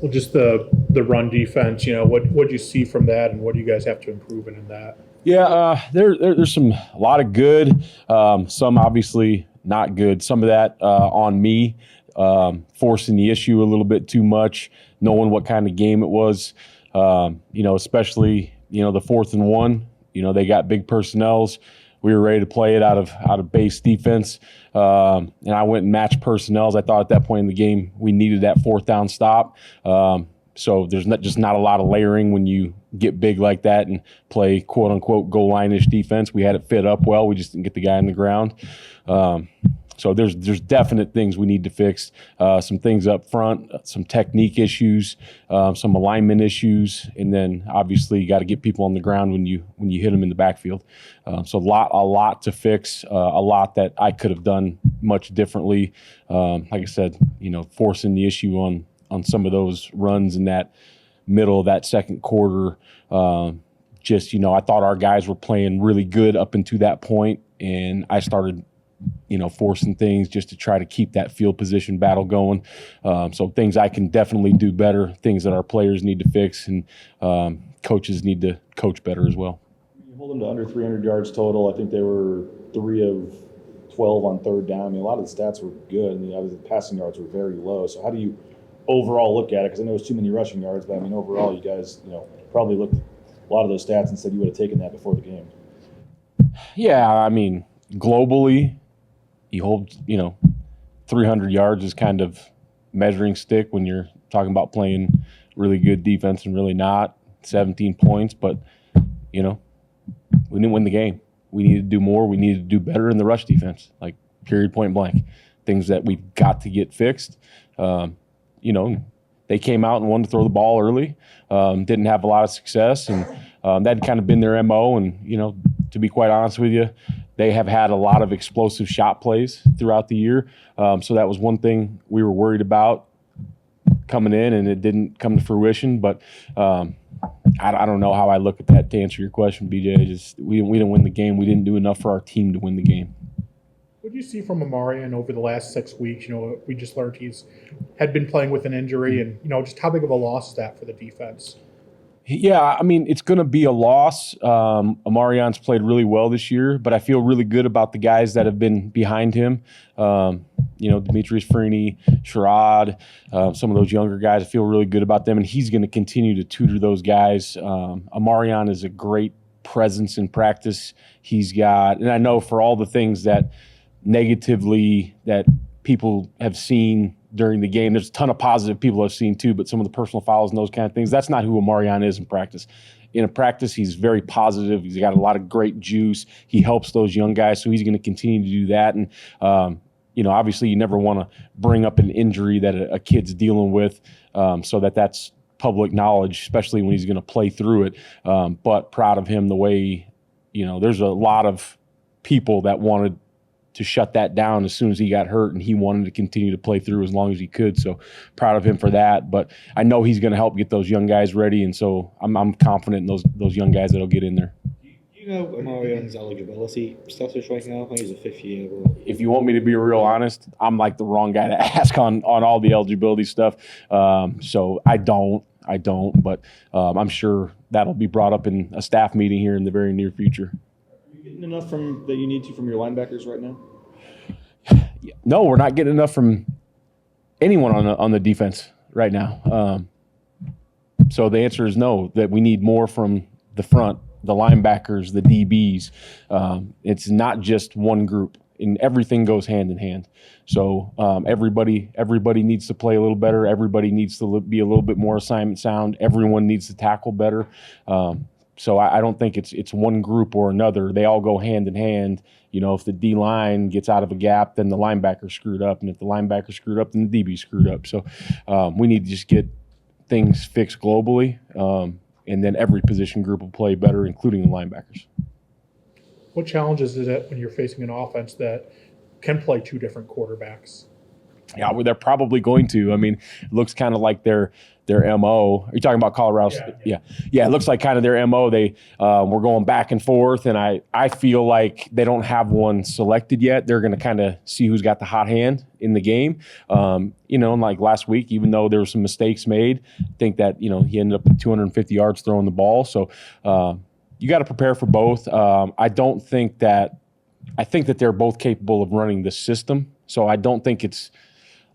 Well, just the run defense, what you see from that, and what do you guys have to improve in that? Yeah, there's a lot of good, some obviously not good. Some of that on me, forcing the issue a little bit too much, knowing what kind of game it was. Especially the 4th and 1. They got big personnels. We were ready to play it out of base defense, and I went and matched personnels. I thought at that point in the game we needed that 4th down stop. So there's not a lot of layering when you get big like that and play quote unquote goal line-ish defense. We had it fit up well. We just didn't get the guy on the ground. So there's definite things we need to fix. Some things up front, some technique issues, some alignment issues, and then obviously you got to get people on the ground when you hit them in the backfield. So a lot to fix. A lot that I could have done much differently. Like I said, forcing the issue on some of those runs in that middle of that second quarter. I thought our guys were playing really good up until that point, and I started forcing things just to try to keep that field position battle going. So things I can definitely do better, things that our players need to fix, and coaches need to coach better as well. You hold them to under 300 yards total. I think they were 3 of 12 on 3rd down. I mean, a lot of the stats were good, and the passing yards were very low. So how do you overall look at it? Because I know it's too many rushing yards, but I mean, overall, you guys, probably looked at a lot of those stats and said you would have taken that before the game. Yeah, I mean, globally, you hold, 300 yards is kind of measuring stick when you're talking about playing really good defense and really not. 17 points, but, we didn't win the game. We needed to do more. We needed to do better in the rush defense, like period, point blank. Things that we've got to get fixed. They came out and wanted to throw the ball early, didn't have a lot of success, and that had kind of been their MO. And, to be quite honest with you, they have had a lot of explosive shot plays throughout the year. So that was one thing we were worried about coming in, and it didn't come to fruition. But I don't know how I look at that to answer your question, BJ. We didn't win the game. We didn't do enough for our team to win the game. What do you see from Amarian over the last 6 weeks? We just learned he's had been playing with an injury, and just how big of a loss is that for the defense? Yeah, I mean, it's going to be a loss. Amarian's played really well this year, but I feel really good about the guys that have been behind him. Demetrius Freeney, Sherrod, some of those younger guys. I feel really good about them, and he's going to continue to tutor those guys. Amarian is a great presence in practice. He's got, and I know for all the things that negatively that people have seen during the game, there's a ton of positive people I've seen too, but some of the personal fouls and those kind of things, that's not who Amarian is in practice. In a practice, he's very positive. He's got a lot of great juice. He helps those young guys, so he's going to continue to do that. And, obviously you never want to bring up an injury that a kid's dealing with, so that's public knowledge, especially when he's going to play through it. But proud of him the way, there's a lot of people that wanted to shut that down as soon as he got hurt, and he wanted to continue to play through as long as he could. So proud of him for that. But I know he's going to help get those young guys ready, and so I'm confident in those young guys that'll get in there. Do you know Amarian's eligibility status right now? I think he's a 5th year. If you want me to be real honest, I'm like the wrong guy to ask on all the eligibility stuff. So I don't, but I'm sure that'll be brought up in a staff meeting here in the very near future. Getting enough from that you need to from your linebackers right now? No, we're not getting enough from anyone on the defense right now. So the answer is no, that we need more from the front, the linebackers, the DBs. It's not just one group, and everything goes hand in hand. So everybody needs to play a little better. Everybody needs to be a little bit more assignment sound. Everyone needs to tackle better. So I don't think it's one group or another. They all go hand in hand. If the D-line gets out of a gap, then the linebacker screwed up. And if the linebacker screwed up, then the DB screwed up. So we need to just get things fixed globally, and then every position group will play better, including the linebackers. What challenges is it when you're facing an offense that can play 2 different quarterbacks? Yeah, well, they're probably going to. I mean, it looks kind of like they're their MO. Are you talking about Colorado? Yeah. It looks like kind of their MO. They were going back and forth, and I feel like they don't have one selected yet. They're going to kind of see who's got the hot hand in the game. And like last week, even though there were some mistakes made, I think that, he ended up with 250 yards throwing the ball. So you got to prepare for both. I think that they're both capable of running the system. So I don't think it's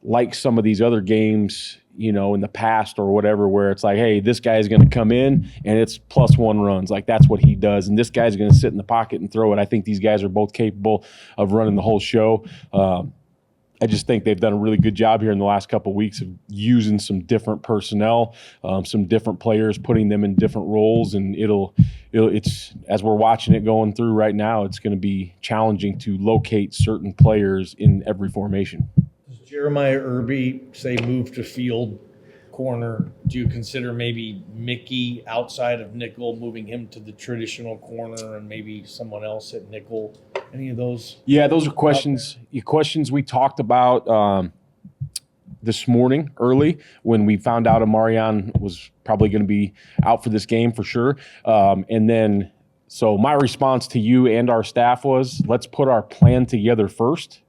like some of these other games, in the past or whatever, where it's like, hey, this guy's going to come in and it's +1 runs. Like, that's what he does. And this guy's going to sit in the pocket and throw it. I think these guys are both capable of running the whole show. I just think they've done a really good job here in the last couple of weeks of using some different personnel, some different players, putting them in different roles. And it's as we're watching it going through right now, it's going to be challenging to locate certain players in every formation. Does Jeremiah Irby say move to field corner? Do you consider maybe Mickey outside of nickel, moving him to the traditional corner, and maybe someone else at nickel? Any of those? Yeah, those are questions we talked about this morning early when we found out Amarian was probably going to be out for this game for sure. And then, so my response to you and our staff was, let's put our plan together first,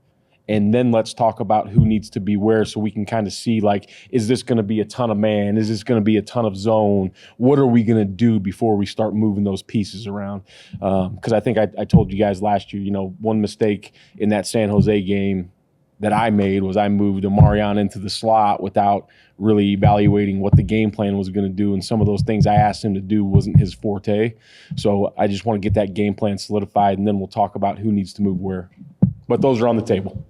and then let's talk about who needs to be where, so we can kind of see, like, is this going to be a ton of man? Is this going to be a ton of zone? What are we going to do before we start moving those pieces around? Because I think I told you guys last year, one mistake in that San Jose game that I made was I moved Amarian into the slot without really evaluating what the game plan was going to do. And some of those things I asked him to do wasn't his forte. So I just want to get that game plan solidified, and then we'll talk about who needs to move where. But those are on the table.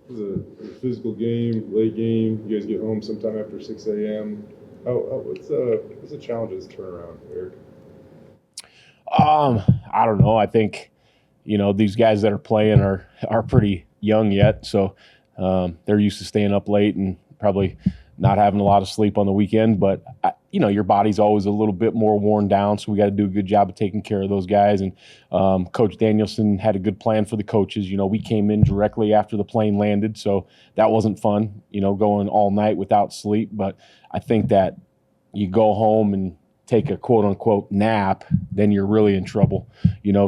It was a physical game, late game. You guys get home sometime after 6 a.m. What's the challenge of this turnaround, Erik? I don't know. I think, these guys that are playing are pretty young yet, so they're used to staying up late and probably not having a lot of sleep on the weekend. But your body's always a little bit more worn down, so we got to do a good job of taking care of those guys. And Coach Danielson had a good plan for the coaches. We came in directly after the plane landed, so that wasn't fun. Going all night without sleep. But I think that you go home and take a quote-unquote nap, then you're really in trouble.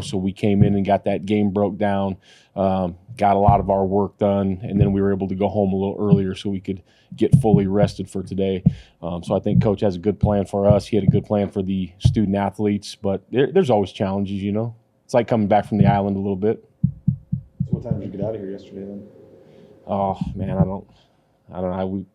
So we came in and got that game broke down, got a lot of our work done, and then we were able to go home a little earlier so we could get fully rested for today. So I think Coach has a good plan for us. He had a good plan for the student athletes, but there's always challenges, It's like coming back from the island a little bit. So what time did you get out of here yesterday then? Oh, man, I don't know. We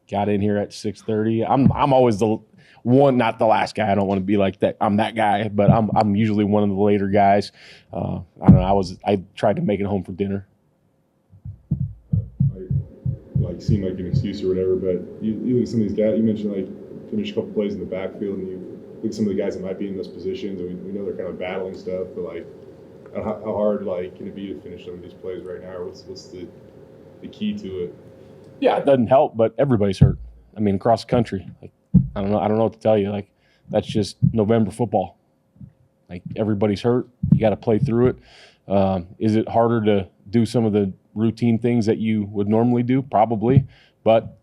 got in here at 6:30. I'm always the one, not the last guy. I don't want to be like that. I'm that guy, but I'm usually one of the later guys. I don't know. I tried to make it home for dinner. Like seem like an excuse or whatever, but you look at some of these guys. You mentioned like finish a couple plays in the backfield, and you look at some of the guys that might be in those positions, and we know they're kind of battling stuff. But like, how hard can it be to finish some of these plays right now? Or what's the key to it? Yeah, it doesn't help, but everybody's hurt. I mean, across the country. Like, I don't know what to tell you. Like, that's just November football. Like, everybody's hurt. You got to play through it. Is it harder to do some of the routine things that you would normally do? Probably, but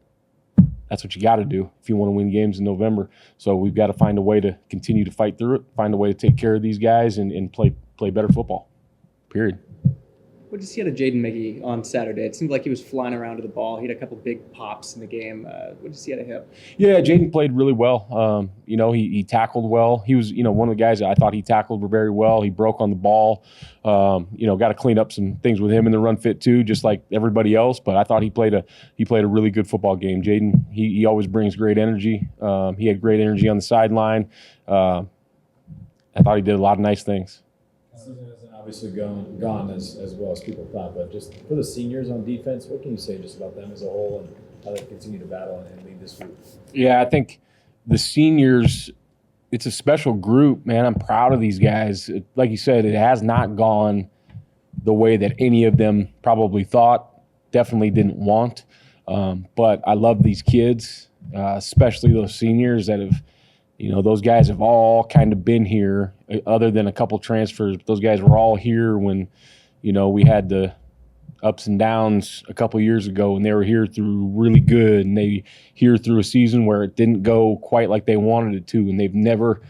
that's what you got to do if you want to win games in November. So we've got to find a way to continue to fight through it, find a way to take care of these guys and play better football, period. What did you see out of Jaden Mickey on Saturday? It seemed like he was flying around to the ball. He had a couple big pops in the game. What did you see out of him? Yeah, Jaden played really well. He tackled well. He was, one of the guys that I thought he tackled very well. He broke on the ball. Got to clean up some things with him in the run fit too, just like everybody else. But I thought he played a really good football game. Jaden, he always brings great energy. He had great energy on the sideline. I thought he did a lot of nice things. Obviously gone as well as people thought, but just for the seniors on defense, what can you say just about them as a whole and how they continue to battle and lead this group? Yeah, I think the seniors, it's a special group, man. I'm proud of these guys. Like you said, it has not gone the way that any of them probably thought, definitely didn't want. But I love these kids, especially those seniors that have, those guys have all kind of been here other than a couple transfers. Those guys were all here when, we had the ups and downs a couple years ago, and they were here through really good, and they here through a season where it didn't go quite like they wanted it to, and they've never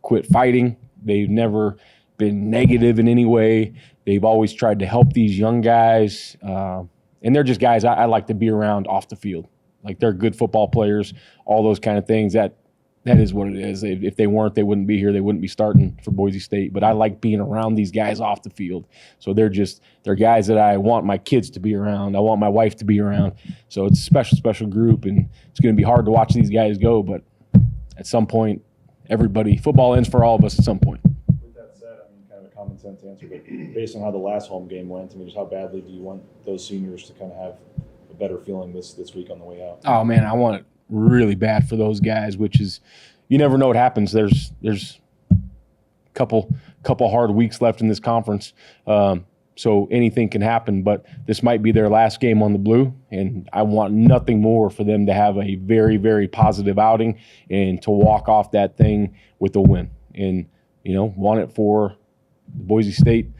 quit fighting. They've never been negative in any way. They've always tried to help these young guys, and they're just guys I like to be around off the field. Like, they're good football players, all those kind of things. That is what it is. If they weren't, they wouldn't be here. They wouldn't be starting for Boise State. But I like being around these guys off the field. So they're guys that I want my kids to be around. I want my wife to be around. So it's a special, special group, and it's going to be hard to watch these guys go. But at some point, football ends for all of us at some point. With that said, I mean, kind of a common sense answer, but based on how the last home game went, I mean, just how badly do you want those seniors to kind of have a better feeling this week on the way out? Oh, man, I want it really bad for those guys, which is, you never know what happens. There's a couple hard weeks left in this conference, so anything can happen. But this might be their last game on the blue, and I want nothing more for them to have a very, very positive outing and to walk off that thing with a win. And want it for the Boise State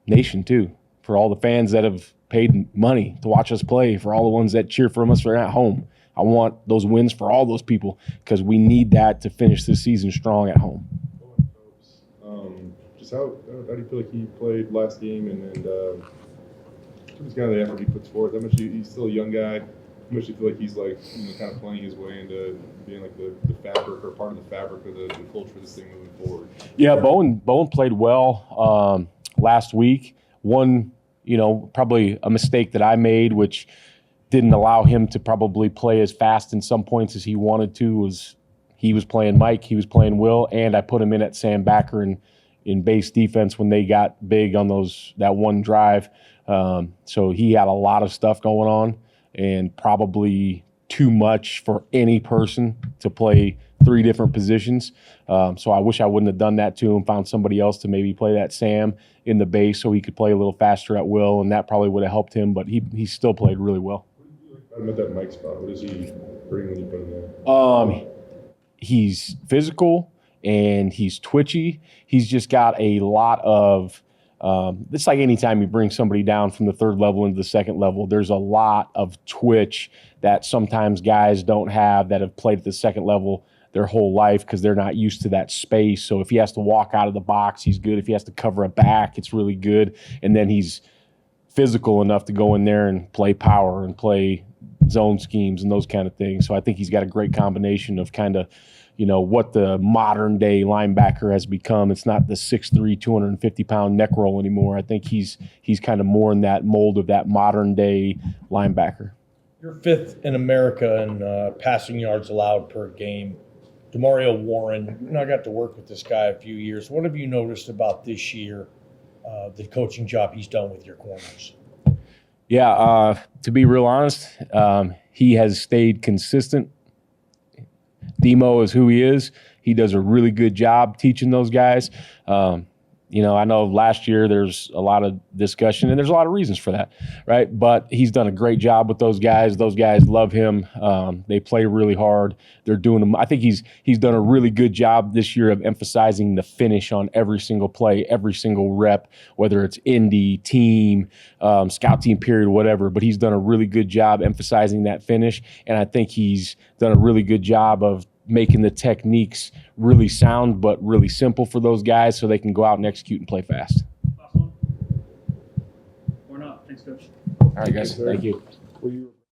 nation too, for all the fans that have paid money to watch us play, for all the ones that cheer for us at home. I want those wins for all those people because we need that to finish this season strong at home. Just how do you feel like he played last game, and just kind of the effort he puts forth? How much he's still a young guy. How much do you feel like he's kind of playing his way into being like the fabric or part of the fabric of the culture of this thing moving forward? Yeah, Bowen played well last week. One, probably a mistake that I made, which didn't allow him to probably play as fast in some points as he wanted to, was he was playing Mike, he was playing Will, and I put him in at Sam Backer in base defense when they got big on that one drive. So he had a lot of stuff going on, and probably too much for any person to play 3 different positions. So I wish I wouldn't have done that to him, found somebody else to maybe play that Sam in the base so he could play a little faster at will, and that probably would have helped him, but he still played really well. About that Mike spot, what does he bring when you put him there? He's physical and he's twitchy. He's just got a lot of it's like anytime you bring somebody down from the 3rd level into the 2nd level, there's a lot of twitch that sometimes guys don't have that have played at the 2nd level their whole life because they're not used to that space. So if he has to walk out of the box, he's good. If he has to cover a back, it's really good. And then he's physical enough to go in there and play power and play zone schemes and those kind of things. So I think he's got a great combination of kind of, what the modern day linebacker has become. It's not the 6'3", 250-pound neck roll anymore. I think he's kind of more in that mold of that modern day linebacker. You're 5th in America in passing yards allowed per game. Demario Warren, I got to work with this guy a few years. What have you noticed about this year, the coaching job he's done with your corners? Yeah, to be real honest, he has stayed consistent. Demo is who he is. He does a really good job teaching those guys. I know last year there's a lot of discussion, and there's a lot of reasons for that, right? But he's done a great job with those guys. Those guys love him. They play really hard. They're doing them. I think he's done a really good job this year of emphasizing the finish on every single play, every single rep, whether it's indie, team, scout team period, whatever. But he's done a really good job emphasizing that finish, and I think he's done a really good job of making the techniques really sound but really simple for those guys so they can go out and execute and play fast. Last one. Or not. Thanks, Coach. All right, guys. Thank you.